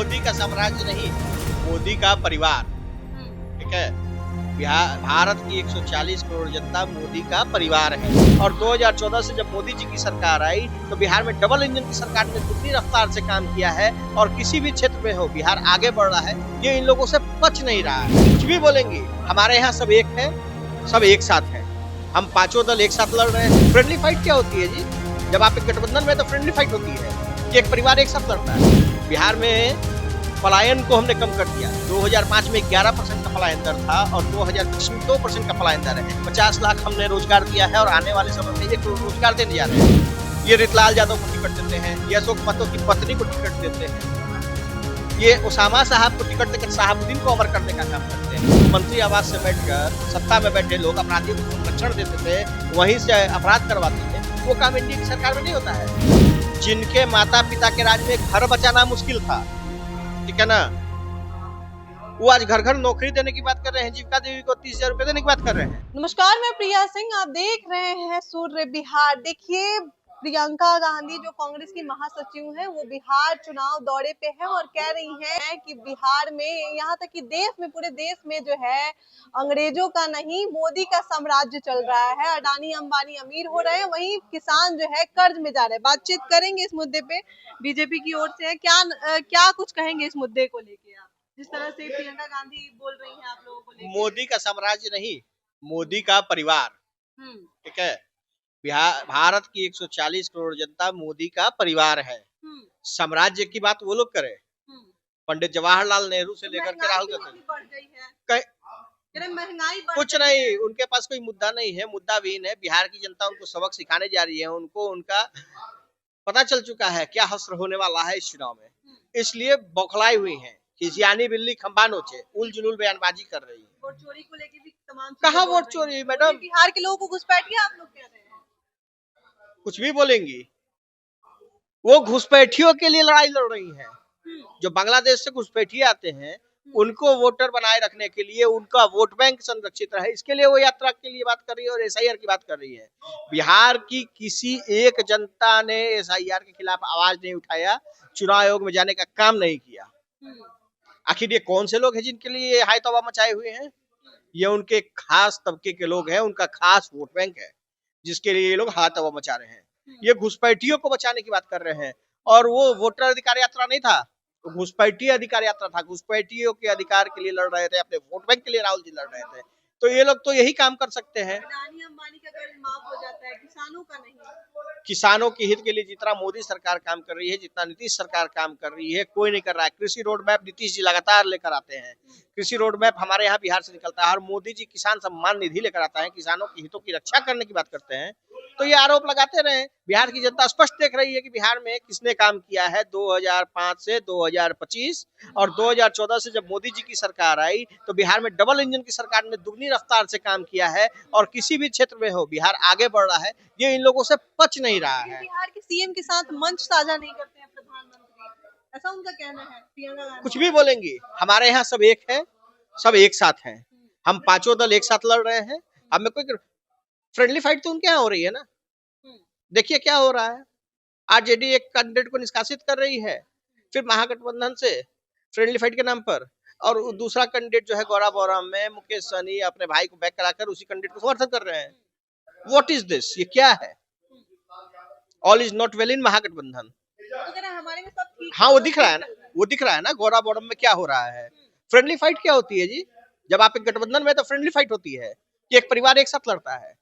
मोदी का साम्राज्य नहीं, मोदी का परिवार। ठीक है, भारत की 140 करोड़ जनता मोदी का परिवार है। और 2014 से जब मोदी जी की सरकार आई तो बिहार में डबल इंजन की सरकार ने दुगनी रफ्तार से काम किया है। और किसी भी क्षेत्र में हो बिहार आगे बढ़ रहा है, ये इन लोगों से पच नहीं रहा है। कुछ भी बोलेंगे, हमारे यहाँ सब एक है, सब एक साथ है। हम पांचों दल एक साथ लड़ रहे हैं। फ्रेंडली फाइट क्या होती है जी? जब आप एक गठबंधन में तो फ्रेंडली फाइट होती है कि एक परिवार एक साथ लड़ता है। बिहार में पलायन को हमने कम कर दिया। 2005 में 11% का पलायन दर था और 2020 में 2% का पलायन दर है। 50 लाख हमने रोजगार दिया है और आने वाले समय में 1 करोड़ रोजगार देने जा रहे हैं। ये रितलाल यादव को टिकट देते हैं, ये अशोक महतो की पत्नी को टिकट देते हैं, ये उसामा साहब को टिकट देकर शहाबुद्दीन को अमर करने का काम करते हैं। मंत्री आवास से बैठकर सत्ता में बैठे लोग अपराधियों को संरक्षण देते थे, वहीं से अपराध करवाते थे। वो काम इंडिया की सरकार में नहीं होता है। जिनके माता पिता के राज में घर बचाना मुश्किल था, ठीक है ना, वो आज घर घर नौकरी देने की बात कर रहे हैं। जीविका देवी को 30,000 रुपए देने की बात कर रहे हैं। नमस्कार, मैं प्रिया सिंह, आप देख रहे हैं सूर्य बिहार। देखिए, प्रियंका गांधी जो कांग्रेस की महासचिव हैं, वो बिहार चुनाव दौरे पे है और कह रही हैं कि बिहार में, यहाँ तक कि देश में, पूरे देश में जो है अंग्रेजों का नहीं मोदी का साम्राज्य चल रहा है। अडानी अंबानी अमीर हो रहे हैं, वहीं किसान जो है कर्ज में जा रहे हैं। बातचीत करेंगे इस मुद्दे पे, बीजेपी की ओर से है। क्या कुछ कहेंगे इस मुद्दे को लेके आप, जिस तरह से प्रियंका गांधी बोल रही हैं आप लोगों को लेके? मोदी का साम्राज्य नहीं, मोदी का परिवार। ठीक है, भारत की 140 करोड़ जनता मोदी का परिवार है। साम्राज्य की बात वो लोग करे, पंडित जवाहरलाल नेहरू से लेकर के राहुल गांधी, महंगाई कुछ नहीं, उनके पास कोई मुद्दा नहीं है, मुद्दाविहीन है। बिहार की जनता उनको सबक सिखाने जा रही है। उनको उनका पता चल चुका है क्या हश्र होने वाला है इस चुनाव में, इसलिए बौखलाई हुई है कि सियानी बिल्ली खंबा नोचे, उल जुलूल बयानबाजी कर रही है। वोट चोरी को लेके भी तमाम कहाँ वोट चोरी मैडम? बिहार के लोगों को घुसपैठिए आप लोग कह रहे हैं। कुछ भी बोलेंगी, वो घुसपैठियों के लिए लड़ाई लड़ रही है। जो बांग्लादेश से घुसपैठिए आते हैं उनको वोटर बनाए रखने के लिए, उनका वोट बैंक संरक्षित रहे, इसके लिए वो यात्रा के लिए बात कर रही है और एसआईआर की बात कर रही है। बिहार की किसी एक जनता ने एसआईआर के खिलाफ आवाज नहीं उठाया, चुनाव आयोग में जाने का काम नहीं किया। आखिर ये कौन से लोग हैं जिनके लिए हाय तौबा मचाए हुए हैं? ये उनके खास तबके के लोग हैं, उनका खास वोट बैंक है जिसके लिए ये लोग हाथ तौबा मचा रहे हैं। ये घुसपैठियों को बचाने की बात कर रहे हैं। और वो वोटर अधिकार यात्रा नहीं था, तो घुसपैठी अधिकार यात्रा था। घुसपैठियों के अधिकार के लिए लड़ रहे थे, अपने वोट बैंक के लिए राहुल जी लड़ रहे थे। तो ये लोग तो यही काम कर सकते हैं। अडानी अंबानी का कर्ज माफ हो जाता है, किसानों का नहीं। किसानों के हित के लिए जितना मोदी सरकार काम कर रही है, जितना नीतीश सरकार काम कर रही है, कोई नहीं कर रहा है। कृषि रोड मैप नीतीश जी लगातार लेकर आते हैं। कृषि रोड मैप हमारे यहाँ बिहार से निकलता है और मोदी जी किसान सम्मान निधि लेकर आता है, किसानों के हितों की रक्षा करने की बात करते हैं। तो ये आरोप लगाते रहे। बिहार की जनता स्पष्ट देख रही है कि बिहार में किसने काम किया है 2005 से 2025 और 2014 से जब मोदी जी की सरकार आई तो बिहार में डबल इंजन की सरकार ने दुगनी रफ्तार से काम किया है। और किसी भी क्षेत्र में हो बिहार आगे बढ़ रहा है, ये इन लोगों से पच नहीं रहा है। बिहार के सीएम के साथ मंच साझा नहीं करते हैं प्रधानमंत्री, ऐसा उनका कहना है। प्रियंका गांधी कुछ भी बोलेंगी, हमारे यहाँ सब एक है, सब एक साथ है। हम पांचों दल एक साथ लड़ रहे हैं। अब में कोई फ्रेंडली फाइट तो उनके यहाँ हो रही है ना। देखिए क्या हो रहा है, आरजेडी एक कैंडिडेट को निष्कासित कर रही है, फिर महागठबंधन से फ्रेंडली फाइट के नाम पर, और दूसरा कैंडिडेट जो है गौरा में मुकेश सहनी अपने भाई को बैक कराकर उसी कैंडिडेट को समर्थन कर रहे हैं। What is this? ये क्या है? All is not well in Mahagathbandhan. हमारे में सब ठीक। हाँ, वो दिख रहा है ना, वो दिख रहा है ना गौरा में क्या हो रहा है। फ्रेंडली फाइट क्या होती है जी? जब आप एक गठबंधन में तो फ्रेंडली फाइट होती है कि एक परिवार एक साथ लड़ता है।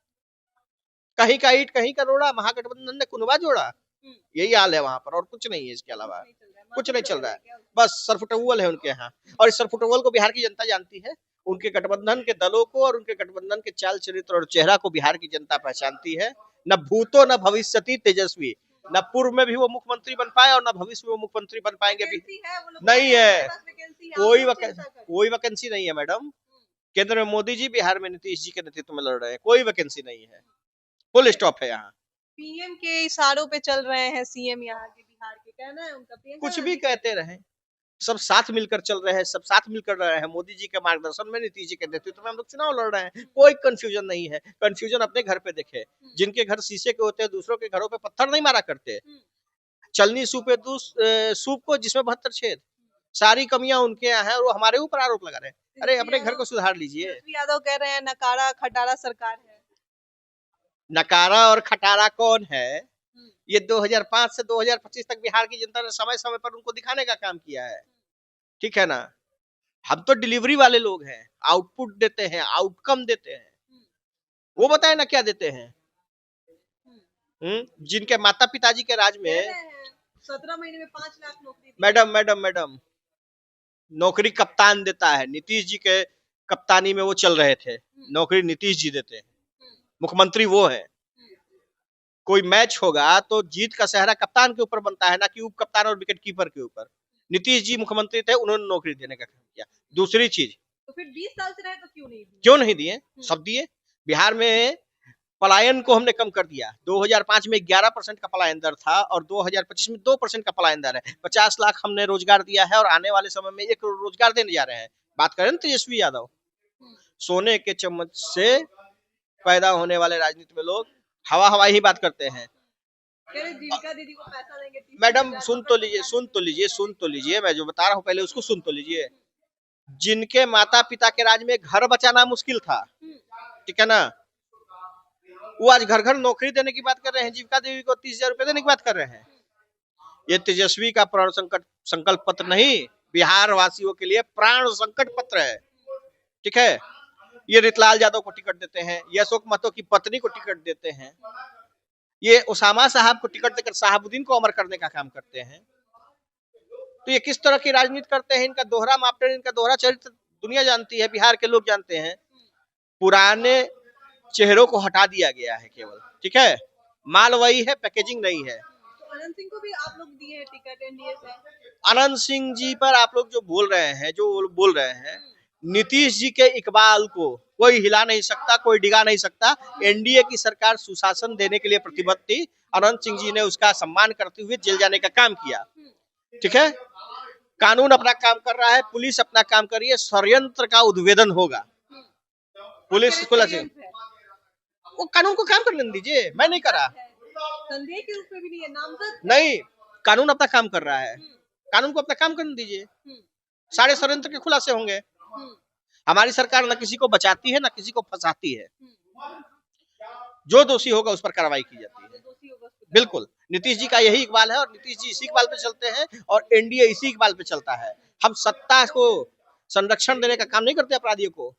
कहीं का ईंट कहीं का रोड़ा, महागठबंधन ने कुनबा जोड़ा, यही हाल है वहां पर, और कुछ नहीं है। इसके अलावा कुछ नहीं चल रहा है, बस सरफुटवल है उनके यहाँ। और इस सरफुटवल को बिहार की जनता जानती है। उनके गठबंधन के दलों को और उनके गठबंधन के चाल चरित्र और चेहरा को बिहार की जनता पहचानती है। न भूतो न भविष्यति तेजस्वी, न पूर्व में भी वो मुख्यमंत्री बन पाए और न भविष्य में वो मुख्यमंत्री बन पाएंगे भी नहीं है। कोई वैकेंसी नहीं है मैडम। केंद्र में मोदी जी, बिहार में नीतीश जी के नेतृत्व में लड़ रहे हैं। कोई वैकेंसी नहीं है, फुल स्टॉप है। यहाँ पीएम के इशारों पे चल रहे हैं सीएम यहाँ के, बिहार के, कहना है उनका। कुछ भी कहते रहे, सब साथ मिलकर चल रहे हैं, सब साथ मिलकर रहे हैं। मोदी जी के मार्गदर्शन में, नीतीश जी के नेतृत्व में हम लोग चुनाव लड़ रहे हैं। कोई कंफ्यूजन नहीं है। कंफ्यूजन अपने घर पे देखे, जिनके घर शीशे के होते हैं दूसरों के घरों पे पत्थर नहीं मारा करते। चलनी सूप को जिसमें 72 छेद, सारी कमियां उनके यहाँ है और वो हमारे ऊपर आरोप लगा रहे हैं। अरे अपने घर को सुधार लीजिए। तेजस्वी यादव कह रहे हैं नकारा खटारा सरकार है। नकारा और खटारा कौन है? ये 2005 से 2025 तक बिहार की जनता ने समय समय पर उनको दिखाने का काम किया है, ठीक है ना। हम तो डिलीवरी वाले लोग हैं, आउटपुट देते हैं, आउटकम देते हैं। वो बताए ना क्या देते हैं। जिनके माता पिताजी के राज में 17 महीने में 5 लाख नौकरी दी। मैडम नौकरी कप्तान देता है। नीतीश जी के कप्तानी में वो चल रहे थे, नौकरी नीतीश जी देते हैं, मुख्यमंत्री वो है। कोई मैच होगा तो जीत का सेहरा कप्तान के ऊपर बनता है, ना कि उप कप्तान और विकेट कीपर के ऊपर। नीतीश जी मुख्यमंत्री थे, उन्होंने नौकरी देने का काम किया। दूसरी चीज, तो फिर 20 साल से रहे तो क्यों नहीं दिए? सब दिए। बिहार में पलायन को हमने कम कर दिया। 2005 में 11% का पलायन दर था और 2025 में 2% का पलायन दर है। 50 लाख हमने रोजगार दिया है और आने वाले समय में 1 करोड़ रोजगार देने जा रहे हैं। बात करें ना तेजस्वी यादव, सोने के चम्मच से पैदा होने वाले राजनीति में लोग हवा ही बात करते हैं। जीविका दीदी को पैसा देंगे। मैडम सुन तो लीजिए, मैं जो बता रहा हूँ पहले उसको सुन तो लीजिए। जिनके माता पिता के राज में घर बचाना मुश्किल था, ठीक है ना, वो आज घर घर नौकरी देने की बात कर रहे हैं। जीविका देवी को 30,000 रुपए देने की बात कर रहे हैं। ये तेजस्वी का प्राण संकल्प पत्र नहीं, बिहार वासियों के लिए प्राण संकट पत्र है, ठीक है। ये रितलाल यादव को टिकट देते हैं, ये अशोक महतो की पत्नी को टिकट देते हैं, ये उसामा साहब को टिकट देकर शहाबुद्दीन को अमर करने का काम करते हैं। तो ये किस तरह की राजनीति करते हैं? इनका दोहरा मापदंड, इनका दोहरा चरित्र दुनिया जानती है, बिहार के लोग जानते हैं। पुराने चेहरों को हटा दिया गया है केवल, ठीक है। माल वही है, पैकेजिंग नहीं है। तो अनंत सिंह को भी आप लोग दिए हैं टिकट एनडीए से। अनंत सिंह जी पर आप लोग जो बोल रहे हैं, नीतीश जी के इकबाल को कोई हिला नहीं सकता, कोई डिगा नहीं सकता। एनडीए की सरकार सुशासन देने के लिए प्रतिबद्ध थी। अनंत सिंह जी ने उसका सम्मान करते हुए जेल जाने का काम किया, ठीक है। कानून अपना काम कर रहा है, पुलिस अपना काम कर रही है। षड्यंत्र का उद्भेदन होगा, पुलिस खुला से वो कानून को काम करने दीजिए। मैं नहीं करा, संदेह के रूप में भी नहीं है, नामजद नहीं, कानून अपना काम कर रहा है, कानून को अपना काम करने दीजिए। सारे षड्यंत्र के खुलासे होंगे। हमारी सरकार न किसी को बचाती है, न किसी को फंसाती है। जो दोषी होगा उस पर कार्रवाई की जाती है, बिल्कुल। नीतीश जी का यही इकबाल है और नीतीश जी इसी इकबाल पे चलते हैं और एनडीए इसी इकबाल पे चलता है। हम सत्ता को संरक्षण देने का काम नहीं करते अपराधियों को।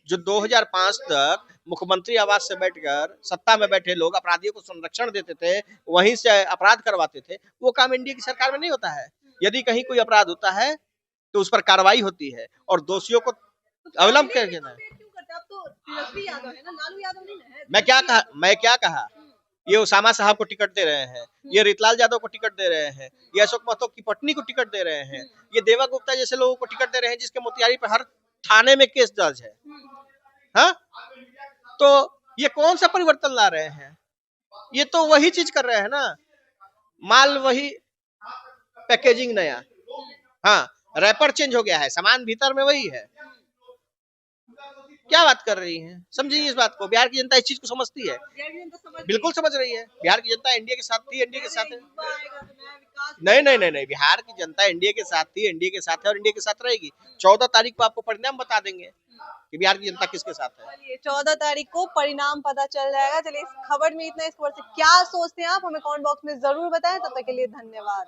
जो 2005 तक मुख्यमंत्री आवास से बैठकर सत्ता में बैठे लोग अपराधियों को संरक्षण देते थे, वहीं से अपराध करवाते थे, वो काम एनडीए की सरकार में नहीं होता है। यदि कहीं कोई अपराध होता है तो उस पर कार्रवाई होती है और दोषियों को अवलंब कर देना है। मैं क्या कहा? ये उसामा साहब को टिकट दे रहे हैं, ये रितलाल यादव को टिकट दे रहे हैं, ये अशोक महतो की पत्नी को टिकट दे रहे हैं, ये देवा गुप्ता जैसे लोगों को टिकट दे रहे हैं जिसके मोतिहारी पे हर थाने में केस दर्ज है। हाँ, तो ये कौन सा परिवर्तन ला रहे हैं? ये तो वही चीज कर रहे हैं ना, माल वही, पैकेजिंग नया। हाँ, रैपर चेंज हो गया है, सामान भीतर में वही है। क्या बात कर रही हैं? समझिए इस बात को। बिहार की जनता इस चीज को समझती है, बिल्कुल समझ रही है। बिहार की जनता एनडीए के साथ थी, एनडीए के साथ है। नहीं, बिहार की जनता एनडीए के साथ थी, एनडीए के साथ है और एनडीए के साथ रहेगी। 14 तारीख को आपको परिणाम बता देंगे कि बिहार की जनता किसके साथ है। 14 तारीख को परिणाम पता चल जाएगा। चलिए, इस खबर में इतना। इस खबर से क्या सोचते हैं आप, हमें कमेंट बॉक्स में जरूर बताएं। तब तक के लिए धन्यवाद।